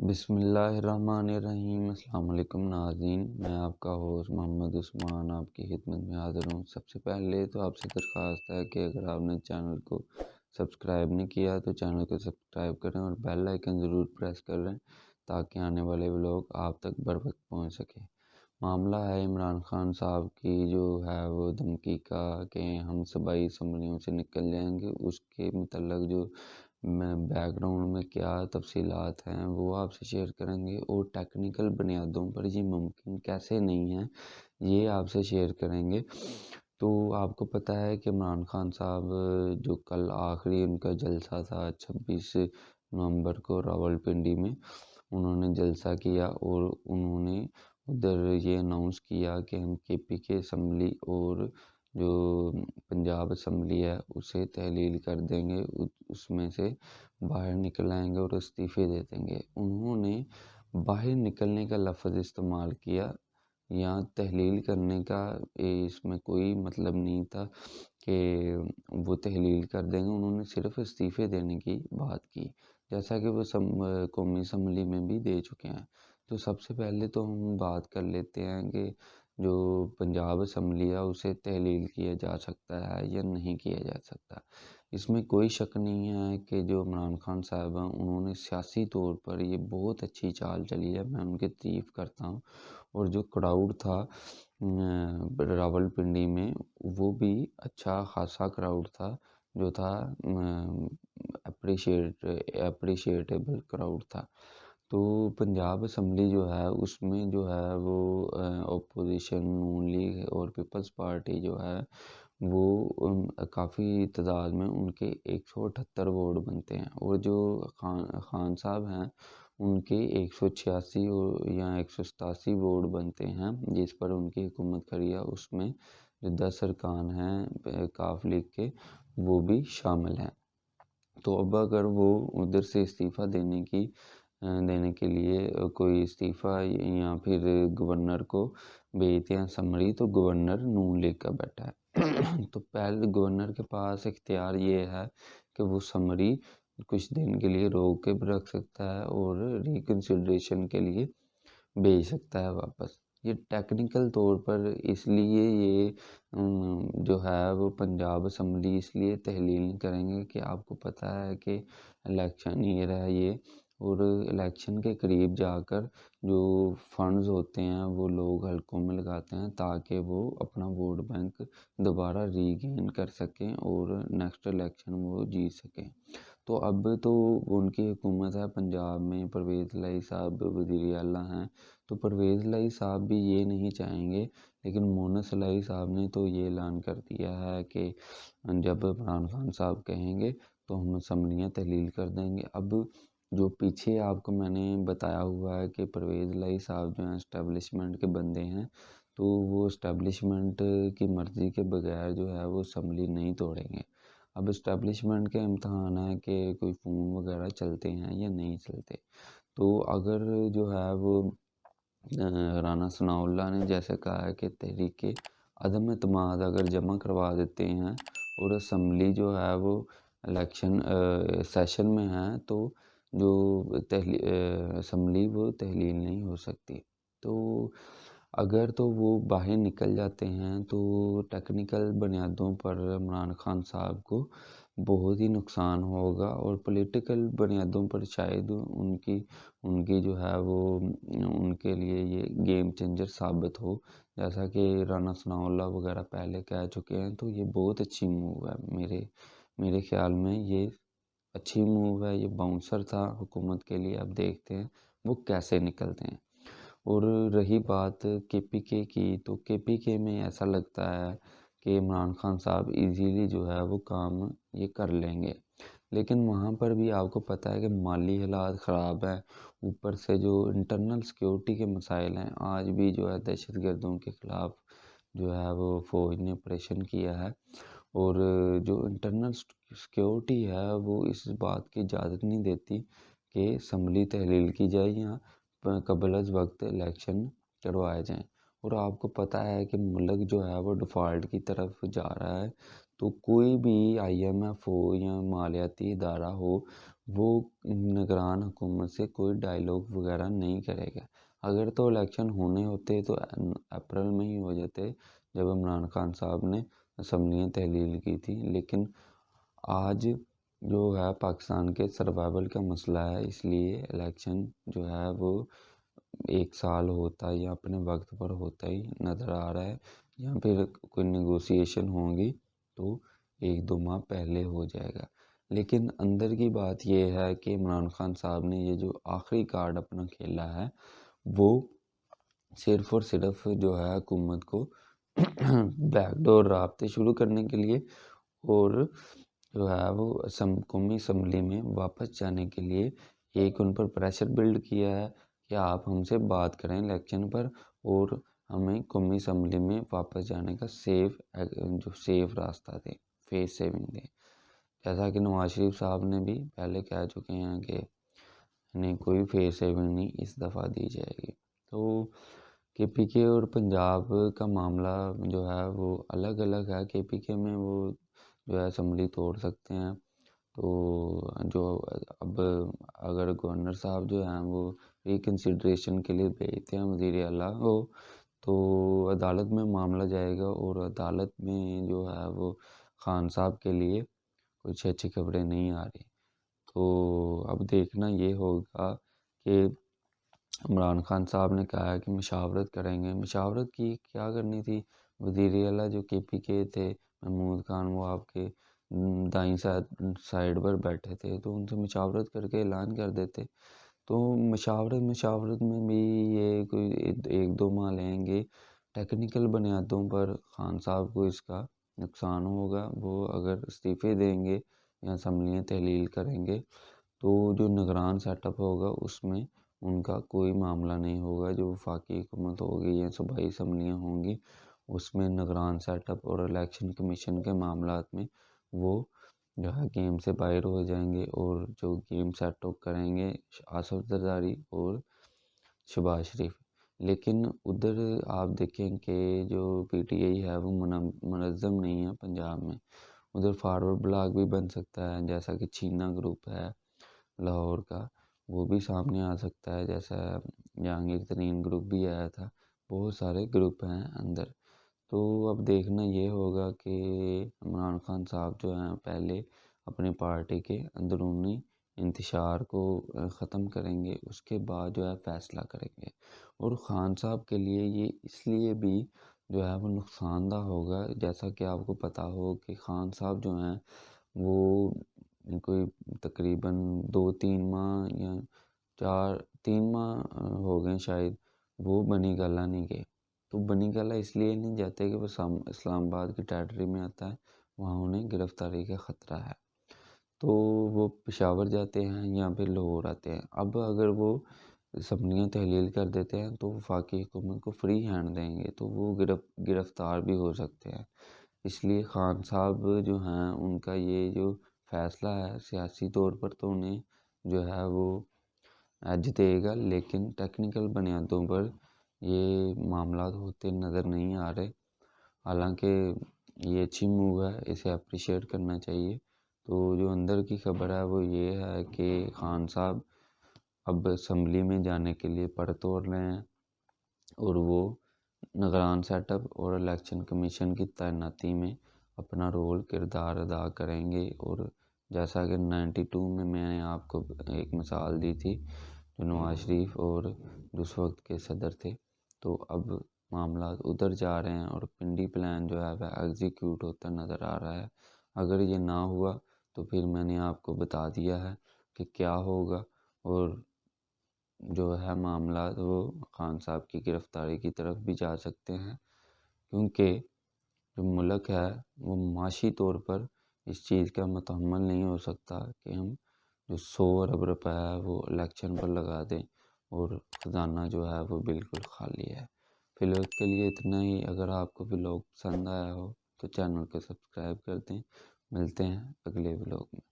بسم اللہ الرحمن الرحیم۔ السلام علیکم ناظرین، میں آپ کا ہوسٹ محمد عثمان آپ کی خدمت میں حاضر ہوں۔ سب سے پہلے تو آپ سے درخواست ہے کہ اگر آپ نے چینل کو سبسکرائب نہیں کیا تو چینل کو سبسکرائب کریں اور بیل آئیکن ضرور پریس کریں تاکہ آنے والے ولاگ آپ تک بر وقت پہنچ سکے۔ معاملہ ہے عمران خان صاحب کی جو ہے وہ دھمکی کا کہ ہم صوبائی اسمبلیوں سے نکل جائیں گے، اس کے متعلق جو بیک گراؤنڈ میں کیا تفصیلات ہیں وہ آپ سے شیئر کریں گے، اور ٹیکنیکل بنیادوں پر یہ ممکن کیسے نہیں ہے یہ آپ سے شیئر کریں گے۔ تو آپ کو پتہ ہے کہ عمران خان صاحب جو کل آخری ان کا جلسہ تھا 26 نومبر کو راولپنڈی میں، انہوں نے جلسہ کیا اور انہوں نے ادھر یہ اناؤنس کیا کہ ہم کے پی کے اسمبلی اور جو پنجاب اسمبلی ہے اسے تحلیل کر دیں گے، اس میں سے باہر نکل آئیں گے اور استعفے دے دیں گے۔ انہوں نے باہر نکلنے کا لفظ استعمال کیا یا تحلیل کرنے کا، اس میں کوئی مطلب نہیں تھا کہ وہ تحلیل کر دیں گے، انہوں نے صرف استعفے دینے کی بات کی، جیسا کہ وہ قومی اسمبلی میں بھی دے چکے ہیں۔ تو سب سے پہلے تو ہم بات کر لیتے ہیں کہ جو پنجاب اسمبلی ہے اسے تحلیل کیا جا سکتا ہے یا نہیں کیا جا سکتا۔ اس میں کوئی شک نہیں ہے کہ جو عمران خان صاحب ہیں انہوں نے سیاسی طور پر یہ بہت اچھی چال چلی ہے، میں ان کی تعریف کرتا ہوں۔ اور جو کراؤڈ تھا راولپنڈی میں وہ بھی اچھا خاصا کراؤڈ تھا، جو تھا اپریشیٹیبل کراؤڈ تھا۔ تو پنجاب اسمبلی جو ہے اس میں جو ہے وہ اپوزیشن نون لیگ اور پیپلز پارٹی جو ہے وہ کافی تعداد میں ان کے 178 ووٹ بنتے ہیں، اور جو خان صاحب ہیں ان کے 186 یا 187 ووٹ بنتے ہیں جس پر ان کی حکومت کھڑی ہے۔ اس میں جو 10 ارکان ہیں کاف لیگ کے وہ بھی شامل ہیں۔ تو اب اگر وہ ادھر سے استعفیٰ دینے کے لیے کوئی استعفیٰ یا پھر گورنر کو بھیجتے ہیں سمری، تو گورنر نون لیگ کا بیٹا ہے تو پہلے گورنر کے پاس اختیار یہ ہے کہ وہ سمری کچھ دن کے لیے روک کے بھی رکھ سکتا ہے اور ریکنسیڈریشن کے لیے بھیج سکتا ہے واپس۔ یہ ٹیکنیکل طور پر اس لیے یہ جو ہے وہ پنجاب اسمبلی اس لیے تحلیل نہیں کریں گے کہ آپ کو پتہ ہے کہ الیکشن ایئر ہے یہ، اور الیکشن کے قریب جا کر جو فنڈز ہوتے ہیں وہ لوگ حلقوں میں لگاتے ہیں تاکہ وہ اپنا ووٹ بینک دوبارہ ری گین کر سکیں اور نیکسٹ الیکشن وہ جیت سکیں۔ تو اب تو ان کی حکومت ہے پنجاب میں، پرویز الہی صاحب وزیر اعلیٰ ہیں، تو پرویز الہی صاحب بھی یہ نہیں چاہیں گے، لیکن مونس الہی صاحب نے تو یہ اعلان کر دیا ہے کہ جب عمران خان صاحب کہیں گے تو ہم اسمبلیاں تحلیل کر دیں گے۔ اب جو پیچھے آپ کو میں نے بتایا ہوا ہے کہ پرویز الہی صاحب جو ہیں اسٹیبلشمنٹ کے بندے ہیں، تو وہ اسٹیبلشمنٹ کی مرضی کے بغیر جو ہے وہ اسمبلی نہیں توڑیں گے۔ اب اسٹیبلشمنٹ کے امتحان ہے کہ کوئی فون وغیرہ چلتے ہیں یا نہیں چلتے۔ تو اگر جو ہے وہ رانا ثناء اللہ نے جیسے کہا ہے کہ تحریک عدم اعتماد اگر جمع کروا دیتے ہیں اور اسمبلی جو ہے وہ الیکشن سیشن میں ہے تو جو اسمبلی وہ تحلیل نہیں ہو سکتی۔ تو اگر تو وہ باہر نکل جاتے ہیں تو ٹیکنیکل بنیادوں پر عمران خان صاحب کو بہت ہی نقصان ہوگا، اور پولیٹیکل بنیادوں پر شاید ان کی جو ہے وہ ان کے لیے یہ گیم چینجر ثابت ہو، جیسا کہ رانا ثناء اللہ وغیرہ پہلے کہہ چکے ہیں۔ تو یہ بہت اچھی موو ہے، میرے خیال میں یہ اچھی موو ہے، یہ باؤنسر تھا حکومت کے لیے۔ اب دیکھتے ہیں وہ کیسے نکلتے ہیں۔ اور رہی بات کے پی کے کی، تو کے پی کے میں ایسا لگتا ہے کہ عمران خان صاحب ایزیلی جو ہے وہ کام یہ کر لیں گے، لیکن وہاں پر بھی آپ کو پتہ ہے کہ مالی حالات خراب ہیں، اوپر سے جو انٹرنل سیکیورٹی کے مسائل ہیں، آج بھی جو ہے دہشت گردوں کے خلاف جو ہے وہ فوج نے آپریشن کیا ہے، اور جو انٹرنل سیکیورٹی ہے وہ اس بات کی اجازت نہیں دیتی کہ اسمبلی تحلیل کی جائے یا قبل از وقت الیکشن کروائے جائیں۔ اور آپ کو پتہ ہے کہ ملک جو ہے وہ ڈیفالٹ کی طرف جا رہا ہے، تو کوئی بھی IMF ہو یا مالیاتی ادارہ ہو وہ نگران حکومت سے کوئی ڈائیلاگ وغیرہ نہیں کرے گا۔ اگر تو الیکشن ہونے ہوتے تو اپریل میں ہی ہو جاتے جب عمران خان صاحب نے اسمبلیاں تحلیل کی تھی، لیکن آج جو ہے پاکستان کے سروائیول کا مسئلہ ہے، اس لیے الیکشن جو ہے وہ 1 سال ہوتا یا اپنے وقت پر ہوتا ہی نظر آ رہا ہے، یا پھر کوئی نیگوسیشن ہوگی تو 1-2 ماہ پہلے ہو جائے گا۔ لیکن اندر کی بات یہ ہے کہ عمران خان صاحب نے یہ جو آخری کارڈ اپنا کھیلا ہے وہ صرف اور صرف جو ہے حکومت کو بیک ڈور رابطے شروع کرنے کے لیے اور جو ہے وہ قومی اسمبلی میں واپس جانے کے لیے ایک ان پر پریشر بلڈ کیا ہے کہ آپ ہم سے بات کریں الیکشن پر اور ہمیں قومی اسمبلی میں واپس جانے کا سیف راستہ دیں، فیس سیونگ دیں، جیسا کہ نواز شریف صاحب نے بھی پہلے کہہ چکے ہیں کہ نہیں کوئی فیس سیونگ نہیں اس دفعہ دی جائے گی۔ تو KPK اور پنجاب کا معاملہ جو ہے وہ الگ الگ ہے۔ KPK میں وہ جو ہے اسمبلی توڑ سکتے ہیں، تو جو اب اگر گورنر صاحب جو ہیں وہ ریکنسیڈریشن کے لیے بھیجتے ہیں وزیر اعلیٰ کو، تو عدالت میں معاملہ جائے گا اور عدالت میں جو ہے وہ خان صاحب کے لیے کچھ اچھی خبریں نہیں آ رہی۔ تو اب دیکھنا یہ ہوگا کہ عمران خان صاحب نے کہا ہے کہ مشاورت کریں گے، مشاورت کی کیا کرنی تھی؟ وزیر اعلیٰ جو KPK تھے محمود خان وہ آپ کے دائیں سائڈ پر بیٹھے تھے، تو ان سے مشاورت کر کے اعلان کر دیتے۔ تو مشاورت میں بھی یہ کوئی 1-2 ماہ لیں گے، ٹیکنیکل بنیادوں پر خان صاحب کو اس کا نقصان ہوگا۔ وہ اگر استعفے دیں گے یا اسمبلیاں تحلیل کریں گے تو جو نگران سیٹ اپ ہوگا اس میں ان کا کوئی معاملہ نہیں ہوگا۔ جو وفاقی حکومت ہوگی یا صوبائی اسمبلیاں ہوں گی اس میں نگران سیٹ اپ اور الیکشن کمیشن کے معاملات میں وہ جو ہے گیم سے باہر ہو جائیں گے، اور جو گیم سیٹ اپ کریں گے آصف زرداری اور شہباز شریف۔ لیکن ادھر آپ دیکھیں کہ جو PTI ہے وہ منظم نہیں ہے پنجاب میں، ادھر فارورڈ بلاک بھی بن سکتا ہے، جیسا کہ چھینا گروپ ہے لاہور کا وہ بھی سامنے آ سکتا ہے، جیسا جہانگیر ترین گروپ بھی آیا تھا، بہت سارے گروپ ہیں اندر۔ تو اب دیکھنا یہ ہوگا کہ عمران خان صاحب جو ہیں پہلے اپنی پارٹی کے اندرونی انتشار کو ختم کریں گے، اس کے بعد جو ہے فیصلہ کریں گے۔ اور خان صاحب کے لیے یہ اس لیے بھی جو ہے وہ نقصان دہ ہوگا، جیسا کہ آپ کو پتہ ہو کہ خان صاحب جو ہیں وہ کوئی تقریباً 2-3 ماہ یا 3 ماہ ہو گئے شاید وہ بنی گالہ نہیں گئے۔ تو بنی گالہ اس لیے نہیں جاتے کہ وہ اسلام آباد کی ٹیریٹری میں آتا ہے، وہاں انہیں گرفتاری کا خطرہ ہے، تو وہ پشاور جاتے ہیں یا پھر لاہور آتے ہیں۔ اب اگر وہ اسمبلیاں تحلیل کر دیتے ہیں تو وفاقی حکومت کو فری ہینڈ دیں گے تو وہ گرفتار بھی ہو سکتے ہیں۔ اس لیے خان صاحب جو ہیں ان کا یہ جو فیصلہ ہے سیاسی طور پر تو انہیں جو ہے وہ ایج دے گا، لیکن ٹیکنیکل بنیادوں پر یہ معاملات ہوتے نظر نہیں آ رہے۔ حالانکہ یہ اچھی موو ہے، اسے اپریشیٹ کرنا چاہیے۔ تو جو اندر کی خبر ہے وہ یہ ہے کہ خان صاحب اب اسمبلی میں جانے کے لیے پر توڑ رہے ہیں، اور وہ نگران سیٹ اپ اور الیکشن کمیشن کی تعیناتی میں اپنا رول کردار ادا کریں گے۔ اور جیسا کہ 92 میں نے آپ کو ایک مثال دی تھی جو نواز شریف اور جو اس وقت کے صدر تھے، تو اب معاملات ادھر جا رہے ہیں اور پنڈی پلان جو ہے وہ ایگزیکیوٹ ہوتا نظر آ رہا ہے۔ اگر یہ نہ ہوا تو پھر میں نے آپ کو بتا دیا ہے کہ کیا ہوگا، اور جو ہے معاملات وہ خان صاحب کی گرفتاری کی طرف بھی جا سکتے ہیں، کیونکہ جو ملک ہے وہ معاشی طور پر اس چیز کا متحمل نہیں ہو سکتا کہ ہم جو 100 ارب روپے ہے وہ الیکشن پر لگا دیں اور خزانہ جو ہے وہ بالکل خالی ہے۔ فی الوقت کے لیے اتنا ہی۔ اگر آپ کو ولاگ پسند آیا ہو تو چینل کو سبسکرائب کر دیں۔ ملتے ہیں اگلے ولاگ میں۔